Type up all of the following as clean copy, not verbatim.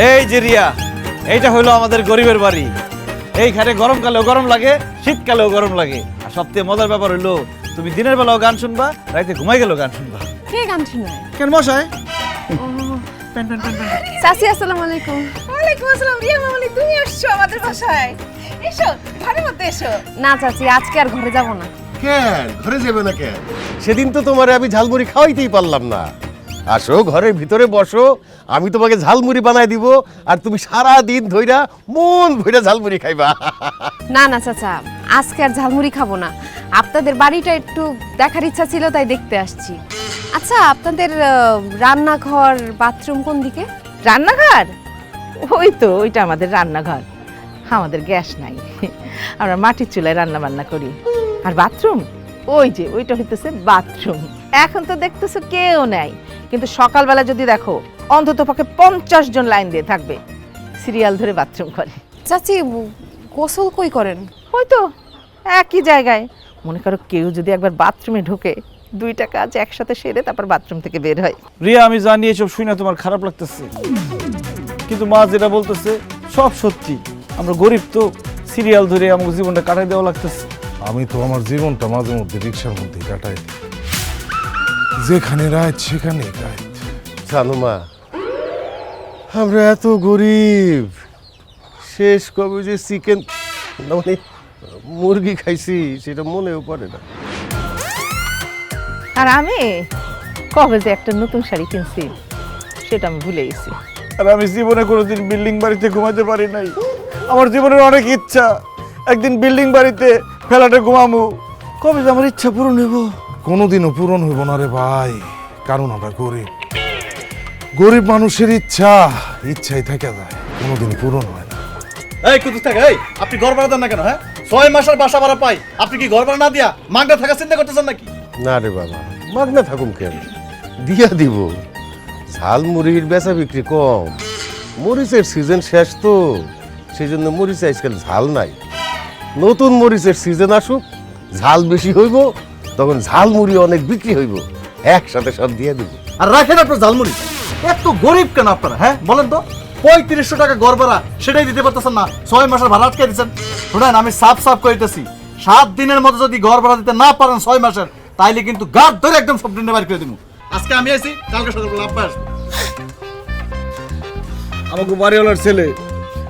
এই যে রিয়া, এইটা হলো আমাদের গরিবের বাড়ি। এইখানে গরমকালেও গরম লাগে, শীতকালেও গরম লাগে। আর সবথেকে মজার ব্যাপার হলো তুমি দিনের বেলাও গান শুনবা, রাতে ঘুমাই গেলেও গান শুনবা। কে গান শোনায়? কেন মশাই? চাচি আসসালামু আলাইকুম। ওয়ালাইকুম আসসালাম। রিয়া মামনি, তুমি আসছো আমাদের বাসায়? এসো, ঘরের মধ্যে এসো। না চাচি, আজকে আর ঘরে যাব না। কেন ঘরে যাবে না কেন? সেদিন তো তোমারে আমি ঝালমুড়ি খাওয়াইতেই পারলাম না। আসো ঘরের ভিতরে বসো, আমি তোমাকে ঝালমুড়ি বানাই দিব, আর তুমি সারা দিন ধইরা মন ভইরা ঝালমুড়ি খাইবা। না না চাচা, আজকে আর ঝালমুড়ি খাবো না। আপনাদের বাড়িটা একটু দেখার ইচ্ছা ছিল, তাই দেখতে আসছি। আচ্ছা, আপনাদের রান্নাঘর বাথরুম কোন দিকে? রান্নাঘর? ওই তো, ওইটা আমাদের রান্নাঘর। আমাদের গ্যাস নাই, আমরা মাটির চুলায় রান্না বান্না করি। আর বাথরুম ওই যে, ওইটা হইতেছে বাথরুম। এখন তো দেখতেছো কেউ নাই, কিন্তু সকালবেলা যদি দেখো অন্তত পক্ষে 50 জন লাইন দিয়ে থাকবে, সিরিয়াল ধরে বাথরুম করে। চাচি, গোসল কই করেন? ওই তো একই জায়গায়। মনে করো কেউ যদি একবার বাথরুমে ঢোকে, 2টা কাজ একসাথে সেরে তারপর বাথরুম থেকে বের হয়। রিয়া, আমি জানি এসব শুনে তোমার খারাপ লাগতেছে, কিন্তু মা যেটা বলতেছে সব সত্যি। আমরা গরিব তো, সিরিয়াল ধরে আমাকে জীবনটা কাটাই দেওয়া লাগতেছে। আমি তো আমার জীবনটা মাঝে মধ্যে রিক্সার মধ্যে কাটাই দিই, যেখানে রাত সেখানে রাত। জানো মা, আমরা এত গরিব, শেষ কবে যে চিকেন মানে মুরগি খাইছি সেটা মনেও পড়ে না। আর আমি কবে যে একটা নতুন শাড়ি কিনছি সেটা আমি ভুলে গেছি। আর আমি জীবনে কোনোদিন বিল্ডিং বাড়িতে ঘুমাতে পারি নাই। আমার জীবনের অনেক ইচ্ছা, একদিন বিল্ডিং বাড়িতে ফ্ল্যাটে ঘুমামু। কবে যে আমার ইচ্ছা পূরণ হইব? কোনোদিনও পূরণ হইব না রে ভাই, কারণ আমরা গরিব। গরিব মানুষের ইচ্ছাই থেকে যায়, কোনোদিন পূরণ হয় না। এই কুতুস থাকে, এই আপনি ঘর ভাড়া দেন না কেন? হ্যাঁ, 6 মাসের বাসা ভাড়া পাই, আপনি কি ঘর ভাড়া না দিয়া মাগনা থাকার চিন্তা করতেছেন নাকি? না রে বাবা, মাগনা থাকুম কেন, দিয়া দিব। ঝালমুড়ির বেচা বিক্রি কম, মরিচের সিজন শেষ তো, সেই জন্য মরিচে আজকাল ঝাল নাই। নতুন মরিচের সিজন আসুক, ঝাল বেশি হইব, তখন ঝালমুড়ি অনেক বিক্রি হইব, একসাথে সব দিয়ে দিব। আর রাখেন আপনার ঝালমুড়ি। এত গরিব কেন আপনারা? হ্যাঁ বলেন তো, 3500 টাকা ঘর ভাড়া সেটাই দিতে পারতেছেন না, 6 মাসের ভাড়া আটকে দিচ্ছেন। শুনেন, আমি সাফ কইতেছি, 7 দিনের মধ্যে যদি ঘর ভাড়া দিতে না পারেন 6 মাসের, তাইলে কিন্তু গাছ ধরে একদম সব দিনে বাইর করে দিব। আজকে আমি আছি, কালকে সকালবেলা আপনি আসবেন। আমাকে বাড়িওয়ালার ছেলে,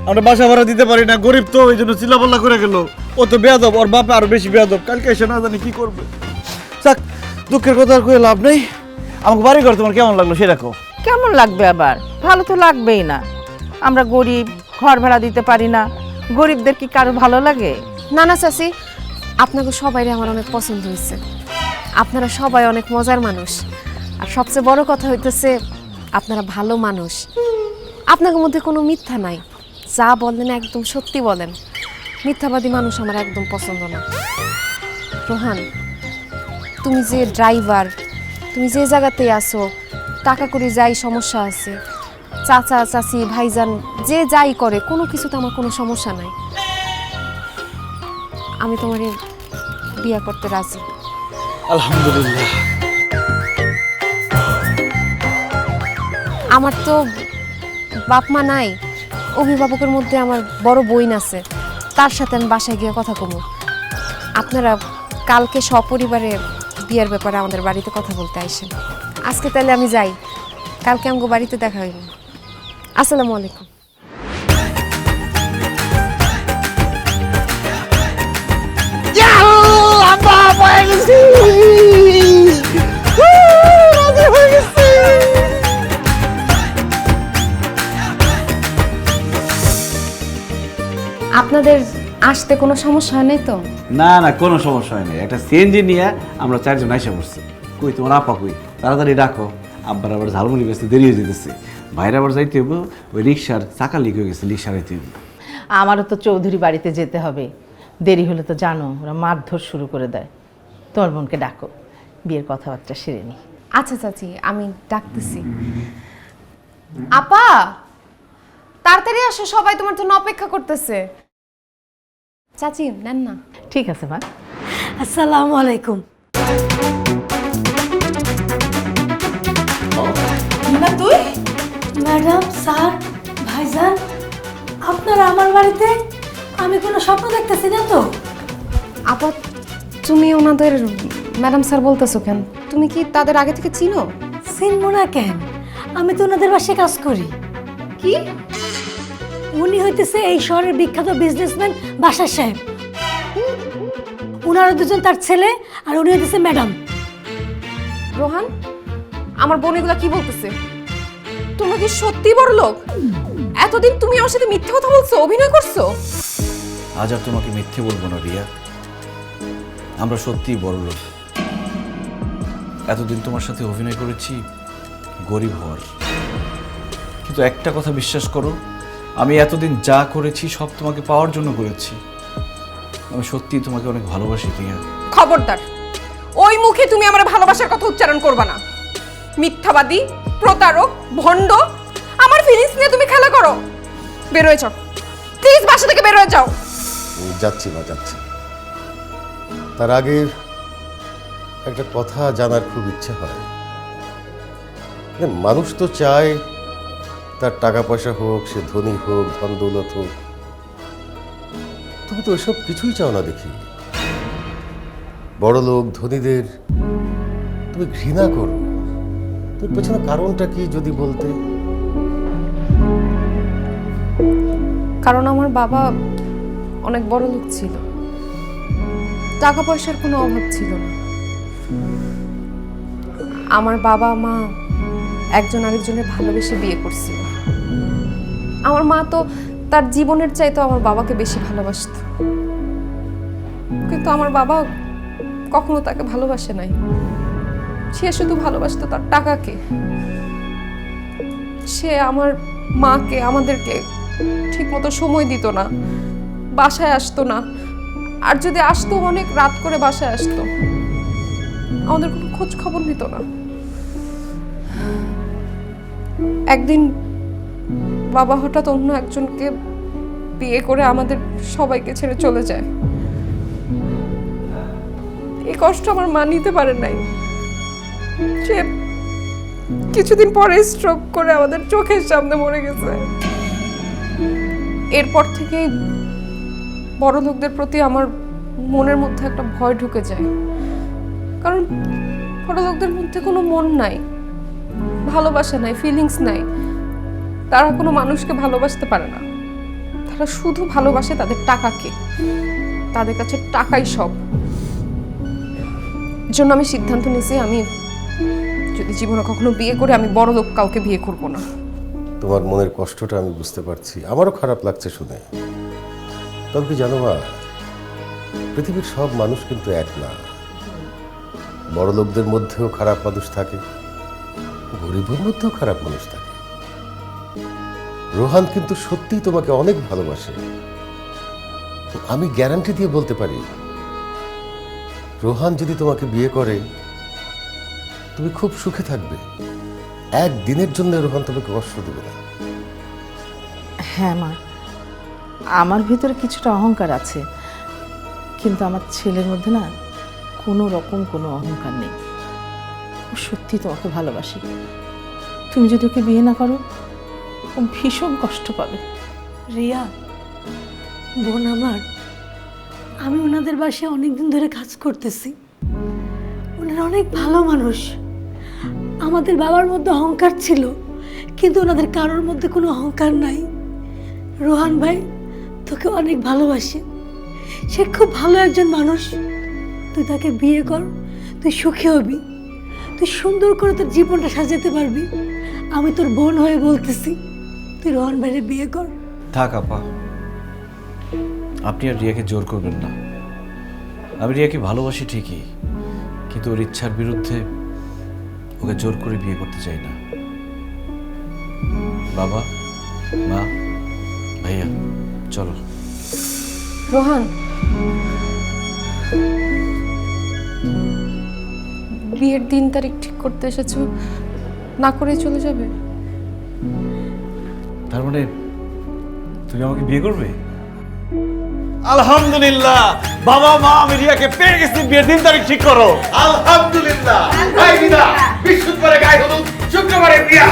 আমরা বাসা ভাড়া দিতে পারি না, গরিব তো, এই জন্য চিল্লাপাল্লা করে গেল। ও তো বেয়াদব, ওর বাপে আরো বেশি বেয়াদব। কালকে এসে না জানি কি করবে। যাক, দুঃখের কথা আর কয়ে লাভ নেই। আমাকে বাড়ি ঘর তোমার কেমন লাগলো সেটা কও। কেমন লাগবে আবার? ভালো তো লাগবেই না। আমরা গরিব, ঘর ভাড়া দিতে পারি না, গরিবদের কি কারো ভালো লাগে? না না চাচি, আপনাকে সবাইরে আমার অনেক পছন্দ হয়েছে। আপনারা সবাই অনেক মজার মানুষ, আর সবচেয়ে বড় কথা হইতেছে আপনারা ভালো মানুষ। আপনাদের মধ্যে কোনো মিথ্যা নাই, যা বলেন একদম সত্যি বলেন। মিথ্যাবাদী মানুষ আমার একদম পছন্দ না। রোহান, তুমি যে ড্রাইভার, তুমি যে জায়গাতেই আসো, টাকা করে যাই সমস্যা আছে, চাচা চাচি ভাইজান যে যাই করে, কোনো কিছুতে আমার কোনো সমস্যা নাই। আমি তোমার বিয়ে করতে রাজি। আলহামদুলিল্লাহ। আমার তো বাপ মা নাই, অভিভাবকের মধ্যে আমার বড় বোন আছে, তার সাথে আমি বাসায় গিয়ে কথা কমু। আপনারা কালকে সপরিবারে বিয়ের ব্যাপারে আমাদের বাড়িতে কথা বলতে আসেন। আজকে তাহলে আমি যাই, কালকে আমাকে বাড়িতে দেখা হইব। আসসালামু আলাইকুম। আপনাদের আসতে কোনো সমস্যা হয় নাই তো? না না, কোনো সমস্যা হয় না। একটা সিএনজি নিয়ে আমরা 4 জন আইসা পড়ছি। কই তোমার আপা কই? তাড়াতাড়ি ডাকো, আব্বার আবার ঝালমুড়ি বেচতে দেরি হয়ে যেতেছে। ভাইরা আবার যাইতে হইব, ওই রিক্সার চাকা লিক হয়ে গেছে, রিক্সা রাইতে হইব। আমারও তো চৌধুরী বাড়িতে যেতে হবে, দেরি হলে তো জানো ওরা মারধর শুরু করে দেয়। তোমার বোনকে ডাকো, বিয়ের কথাবার্তা সেরে নি। আচ্ছা চাচি, আমি ডাকতেছি। আপা তাড়াতাড়ি আসো, সবাই তোমার জন্য অপেক্ষা করতেছে। চাচি নেন না। ঠিক আছে মা। আসসালামু আলাইকুম। না তুই? ম্যাডাম, স্যার, ভাই ভাইজান, আপনারা আমার বাড়িতে? আমি কোনো স্বপ্ন দেখতেছি না তো? আপা, তুমি ওনাদের ম্যাডাম স্যার বলতেছো কেন? তুমি কি তাদের আগে থেকে চিনো? চিনবো না কেন? আমি তো ওনাদের বাসায় কাজ করি। কি? উনি হইতেছে এই শহরের বিখ্যাত বিজনেসম্যান বাসার সাহেব। ওনারা দুজন তার ছেলে, আর উনি হইতেছে ম্যাডাম। রোহান, আমার বোন এগুলা কি বলতেছে? তোমরা কি সত্যি বড় লোক? এতদিন তুমি আমার সাথে মিথ্যে কথা বলছো, অভিনয় করছো? আজ আর তোমাকে মিথ্যে বলবো না রিয়া, আমরা সত্যিই বড় লোক। এতদিন তোমার সাথে অভিনয় করেছি গরিব হওয়ার, কিন্তু একটা কথা বিশ্বাস করো, আমি এতদিন যা করেছি সব তোমাকে পাওয়ার জন্য করেছি। আমি সত্যিই তোমাকে অনেক ভালোবাসি রিয়া। খবরদার, ওই মুখে তুমি আমার ভালোবাসার কথা উচ্চারণ করবা না। মিথ্যাবাদী, প্রতারক, ভণ্ড, আমার ফিলিংস নিয়ে তুমি খেলা করো। বের হয়ে যাও প্লিজ, বাসা থেকে বের হয়ে যাও। যাচ্ছি মা, যাচ্ছি। তার আগে একটা কথা জানার খুব ইচ্ছা হয়। মানুষ তো চায় তার টাকা পয়সা হোক, সে ধনী হোক, ধন দৌলত হোক। তুমি তো এসব কিছুই চাও না দেখি। বড় লোক ধনীদের তুমি ঘৃণা করো। তোর পেছনে কারণটা কি যদি বলতে? কারণ আমার বাবা অনেক বড় লোক ছিল, টাকা পয়সার কোনো অভাব ছিল না। আমার বাবা মা একজন আরেকজনের ভালোবেসে বিয়ে করছিল। আমার মা তো তার জীবনের চাইতে আমার বাবাকে বেশি ভালোবাসত, কিন্তু আমার বাবা কখনো তাকে ভালোবাসে নাই। সে শুধু ভালোবাসতো তার টাকাকে। সে আমার মাকে, আমাদেরকে ঠিকমতো সময় দিত না, বাসায় আসতো না, আর যদি আসতো অনেক রাত করে বাসায় আসতো, আমাদের কোনো খোঁজ খবর নিত না। একদিন বাবা হঠাৎ অন্য একজনকে বিয়ে করে আমাদের সবাইকে ছেড়ে চলে যায়। এই কষ্ট আমার মা নিতে পারে নাই। সে কিছুদিন পরে স্ট্রোক করে আমাদের চোখের সামনে মরে গেছে। এরপর থেকে বড় লোকদের প্রতি আমার মনের মধ্যে একটা ভয় ঢুকে যায়, কারণ বড় লোকদের মধ্যে কোনো মন নাই, ভালোবাসা নাই, ফিলিংস নাই। তারা কোনো মানুষকে ভালোবাসতে পারে না। তারা শুধু ভালোবাসে তাদের টাকাকে। তাদের কাছে টাকাই সব। জন্য আমি সিদ্ধান্ত নিয়েছি, আমি যদি জীবনে কখনো বিয়ে করে, আমি বড় লোক কাউকে বিয়ে করব না। তোমার মনের কষ্টটা আমি বুঝতে পারছি, আমারও খারাপ লাগছে শুনে। তবে কি জানো মা, পৃথিবীর সব মানুষ কিন্তু এক না। বড় লোকদের মধ্যেও খারাপ মানুষ থাকে, গরিবের মধ্যেও খারাপ মানুষ থাকে। রোহান কিন্তু সত্যিই তোমাকে অনেক ভালোবাসে। আমি গ্যারান্টি দিয়ে বলতে পারি, রোহান যদি তোমাকে বিয়ে করে তুমি খুব সুখে থাকবে। একদিনের জন্য রোহান তোমাকে কষ্ট দেবে না। হ্যাঁ মা, আমার ভিতরে কিছুটা অহংকার আছে, কিন্তু আমার ছেলের মধ্যে না কোনো রকম কোনো অহংকার নেই। ও সত্যি তোমাকে ভালোবাসি। তুমি যদি ওকে বিয়ে না করো, ও ভীষণ কষ্ট পাবে। রিয়া, বোন আমার, আমি ওনাদের বাসায় অনেকদিন ধরে কাজ করতেছি। ওনারা অনেক ভালো মানুষ। আমাদের বাবার মধ্যে অহংকার ছিল, কিন্তু ওনাদের কারোর মধ্যে কোনো অহংকার নাই। রোহান ভাই তোকে অনেক ভালোবাসে, সে খুব ভালো একজন মানুষ। তুই তাকে বিয়ে কর, তুই সুখী হবি, তুই সুন্দর করে তোর জীবনটা সাজাতে পারবি। আমি তোর বোন হয়ে বলতেছি, তুই রোহান ভাইয়ের বিয়ে কর। থাক আপা, আপনি আর রিয়াকে জোর করবেন না। আমি রিয়াকে ভালোবাসি ঠিকই, কিন্তু ওর ইচ্ছার বিরুদ্ধে ওকে জোর করে বিয়ে করতে চাই না। বাবা, মা, ভাইয়া, চলো। রোহান, বিয়ের দিন তারিখ ঠিক করতে এসেছো, না করে চলে যাবে? তার মানে তুমি আমাকে বিয়ে করবে? আলহামদুলিল্লাহ, বাবা মা আমি রিয়াকে পেয়ে গেছি। বিয়ের দিন তারিখ ঠিক করো। আলহামদুলিল্লাহ। বৃহস্পতিবারে গায়ে হলুদ, শুক্রবারে বিয়া।